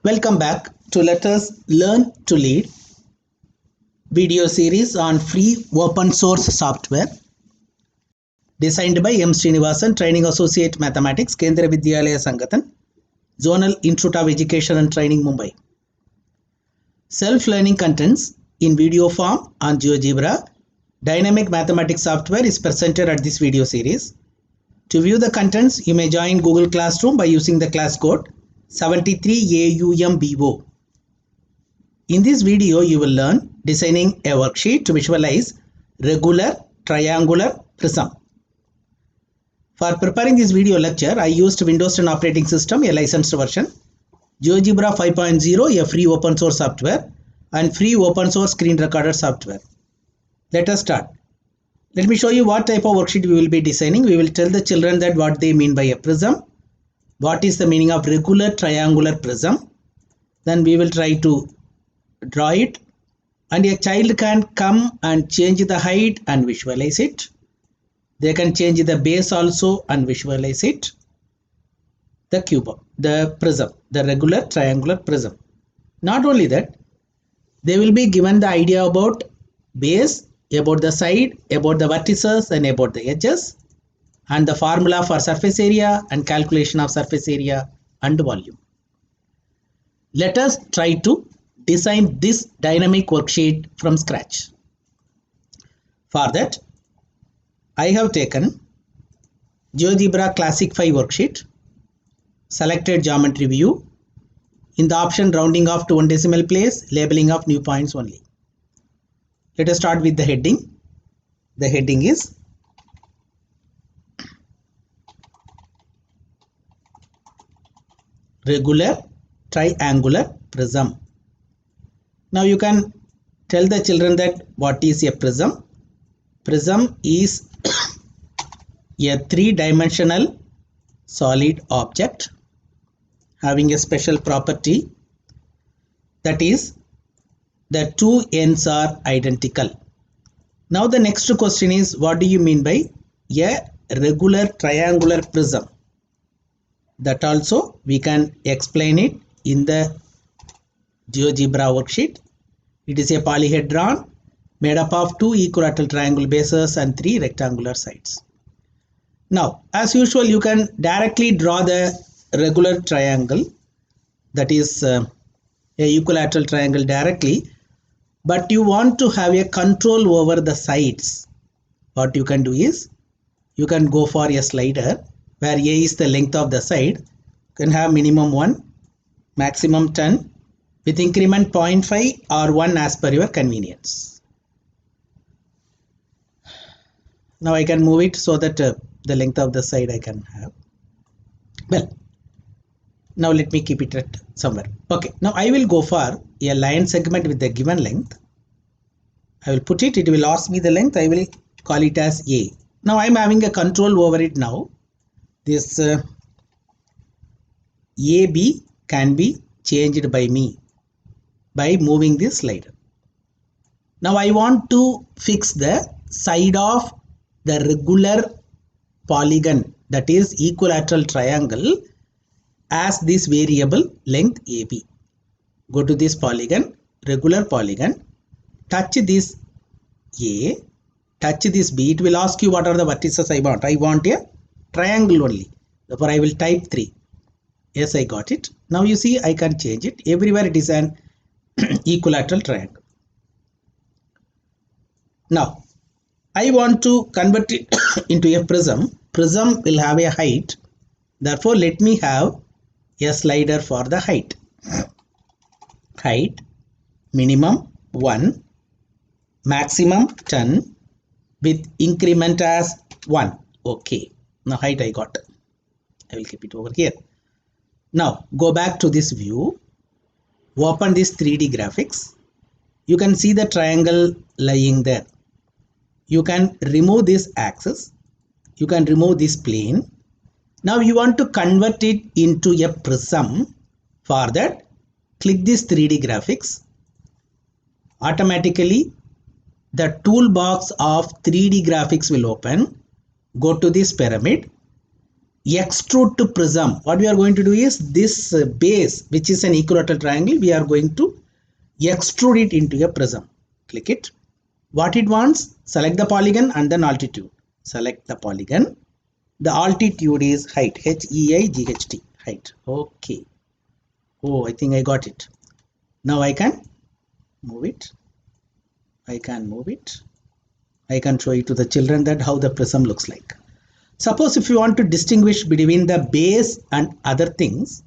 Welcome back to Let Us Learn to Lead video series on free open source software designed by M. Srinivasan, Training Associate Mathematics, Kendra Vidyalaya Sangathan, Zonal Institute of Education and Training, Mumbai. Self-learning contents in video form on GeoGebra dynamic mathematics software is presented at this video series. To view the contents, you may join Google Classroom by using the class code 73AUMBO. In this video, you will learn designing a worksheet to visualize regular triangular prism. For preparing this video lecture, I used Windows 10 operating system, a licensed version, GeoGebra 5.0, a free open source software, and free open source screen recorder software. Let us start. Let me show you what type of worksheet we will be designing. We will tell the children that what they mean by a prism, what is the meaning of regular triangular prism. Then we will try to draw it, and a child can come and change the height and visualize it. They can change the base also and visualize it. The cube, the prism, the regular triangular prism. Not only that, they will be given the idea about base, about the side, about the vertices and about the edges, and the formula for surface area and calculation of surface area and volume. Let us try to design this dynamic worksheet from scratch. For that, I have taken GeoGebra Classic 5 worksheet, selected geometry view, in the option rounding off to one decimal place, labeling of new points only. Let us start with the heading. The heading is regular triangular prism. Now you can tell the children that what is a prism. Prism is a three-dimensional solid object having a special property, that is the two ends are identical. Now the next question is, what do you mean by a regular triangular prism? That also we can explain it in the GeoGebra worksheet. It is a polyhedron made up of two equilateral triangle bases and three rectangular sides. Now, as usual, you can directly draw the regular triangle, that is a equilateral triangle directly, but you want to have a control over the sides. What you can do is, you can go for a slider where A is the length of the side. You can have minimum 1, maximum 10, with increment 0.5 or 1 as per your convenience. Now I can move it so that the length of the side I can have. Well, now let me keep it at somewhere. Okay, now I will go for a line segment with the given length. I will put it, it will ask me the length, I will call it as A. Now I am having a control over it now. This AB can be changed by me by moving this slider. Now I want to fix the side of the regular polygon, that is equilateral triangle, as this variable length AB. Go to this polygon, regular polygon, touch this A, touch this B. It will ask you what are the vertices I want. I want a triangle only. Therefore I will type 3. Yes, I got it. Now you see I can change it. Everywhere it is an equilateral triangle. Now I want to convert it into a prism. Prism will have a height. Therefore let me have a slider for the height. Height minimum 1, maximum 10, with increment as 1. Okay. Now height I got. I will keep it over here. Now go back to this view. Open this 3D graphics. You can see the triangle lying there. You can remove this axis. You can remove this plane. Now you want to convert it into a prism. For that, click this 3D graphics. Automatically, the toolbox of 3D graphics will open. Go to this pyramid. extrude to prism, what we are going to do is this base, which is an equilateral triangle, we are going to extrude it into a prism. Click it. What it wants? Select the polygon and then altitude. Select the polygon. The altitude is height, H-E-I-G-H-T, height. Okay. Oh, I think I got it. Now I can move it. I can move it. I can show it to the children that how the prism looks like. Suppose if you want to distinguish between the base and other things,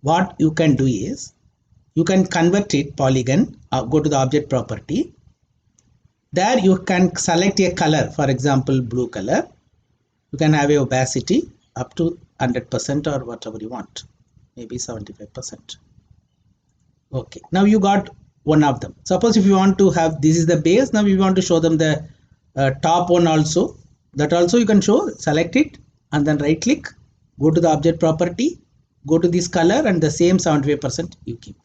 what you can do is you can convert it polygon, go to the object property. There you can select a color, for example blue color. You can have a opacity up to 100% or whatever you want, maybe 75%. Okay, now you got one of them. Suppose if you want to have, this is the base, now you want to show them the top one also. That also you can show, select it and then right click, go to the object property, go to this color and the same 75% you keep.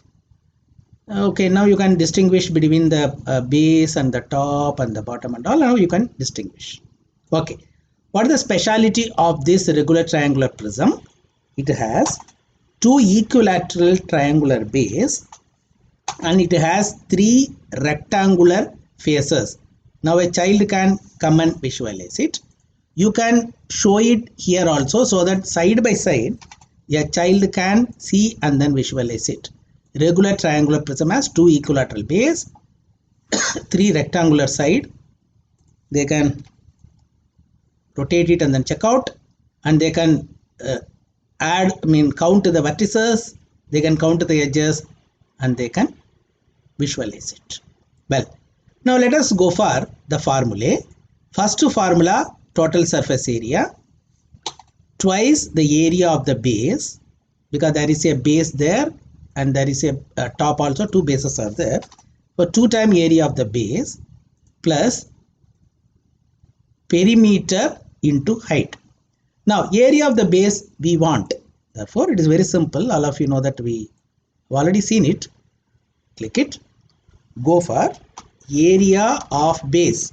Okay, now you can distinguish between the base and the top and the bottom and all. Now you can distinguish. Okay, what is the speciality of this regular triangular prism? It has two equilateral triangular base and it has three rectangular faces. Now a child can come and visualize it. You can show it here also, so that side by side a child can see and then visualize it. Regular triangular prism has two equilateral base, three rectangular side. They can rotate it and then check out, and they can count the vertices, they can count the edges, and they can visualize it. Well, now let us go for the formulae. First formula, total surface area twice the area of the base, because there is a base there and there is a top also, two bases are there. So 2 times area of the base plus perimeter into height. Now area of the base we want, therefore it is very simple. All of you know that we have already seen it. Click it, go for area of base.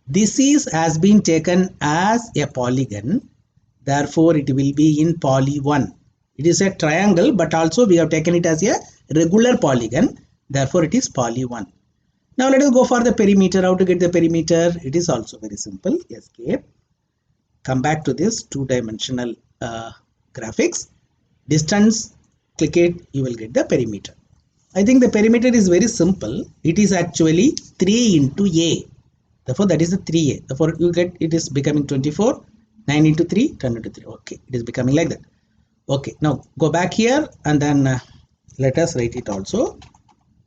This has been taken as a polygon, therefore it will be in poly 1. It is a triangle, but also we have taken it as a regular polygon, therefore it is poly 1. Now let us go for the perimeter. How to get the perimeter? It is also very simple. Escape, come back to this two-dimensional graphics, distance, click it, you will get the perimeter. I think the perimeter is very simple. It is actually 3 into A. Therefore that is the 3A. Therefore you get, it is becoming 24. 9 into 3, 10 into 3. Okay, it is becoming like that. Okay, now go back here and then let us write it also.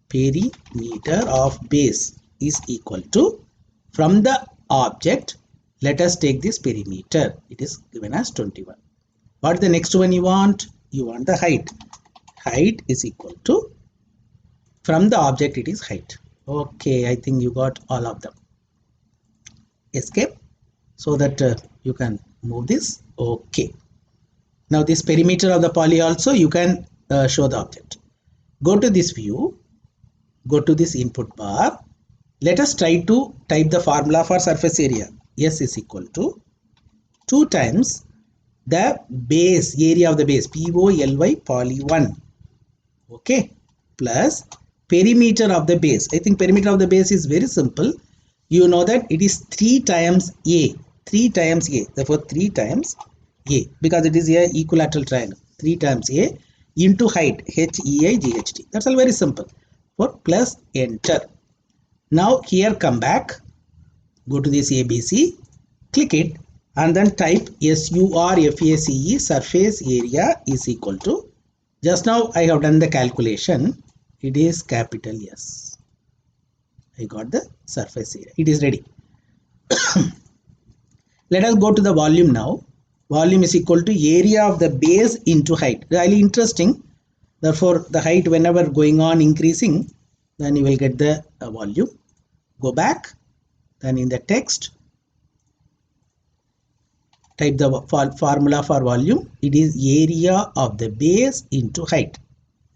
Perimeter of base is equal to, from the object, let us take this perimeter. It is given as 21. What is the next one you want? You want the height. Height is equal to, from the object it is height. Okay, I think you got all of them. Escape, so that you can move this. Okay. Now this perimeter of the poly also you can show the object. Go to this view, go to this input bar. Let us try to type the formula for surface area. S is equal to 2 times the base, area of the base, POLY, poly 1. Okay, plus perimeter of the base. I think perimeter of the base is very simple. You know that it is 3 times A. 3 times A. Therefore 3 times A, because it is a equilateral triangle. 3 times A into height, H-E-I-G-H-T. That's all very simple. For plus enter. Now here come back, go to this ABC, click it and then type SURFACE, surface area is equal to, just now I have done the calculation, it is capital S. I got the surface area. It is ready. Let us go to the volume now. Volume is equal to area of the base into height. Really interesting. Therefore, the height whenever going on increasing, then you will get the volume. Go back. Then in the text, type the formula for volume. It is area of the base into height.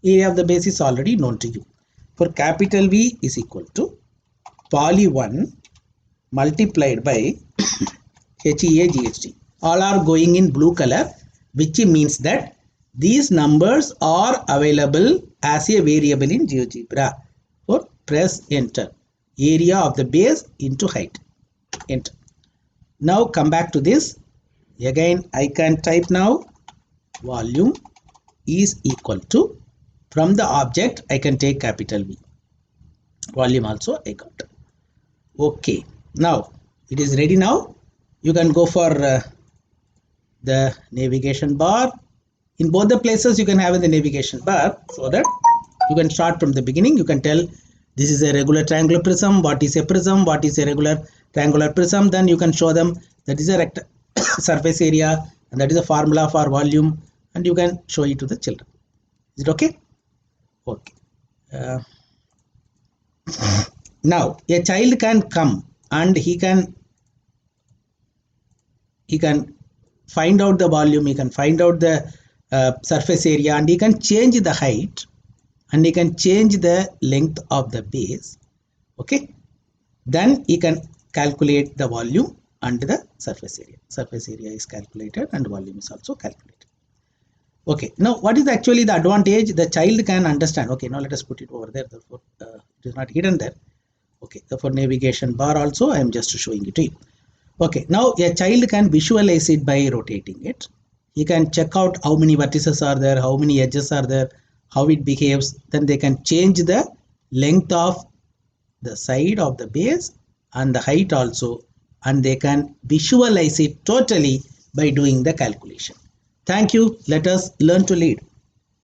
Area of the base is already known to you. For capital V is equal to poly 1 multiplied by HEA GHT. all are going in blue color, which means that these numbers are available as a variable in GeoGebra. So press enter. Area of the base into height. Enter. Now come back to this. Again I can type now volume is equal to, from the object I can take capital V. Volume also I got. Okay, now it is ready. Now you can go for the navigation bar. In both the places you can have the navigation bar, so that you can start from the beginning. You can tell this is a regular triangular prism, what is a prism, what is a regular triangular prism. Then you can show them that is a surface area and that is a formula for volume, and you can show it to the children. Is it okay? Okay. Now a child can come and he can find out the volume, he can find out the surface area, and he can change the height, and he can change the length of the base. Okay, then he can calculate the volume and the surface area. Surface area is calculated and volume is also calculated. Okay, now what is actually the advantage? The child can understand. Okay, now let us put it over there, therefore it is not hidden there. Okay, for navigation bar also I am just showing it to you. Okay, now a child can visualize it by rotating it. He can check out how many vertices are there, how many edges are there, how it behaves. Then they can change the length of the side of the base and the height also, and they can visualize it totally by doing the calculation. Thank you. Let us learn to lead.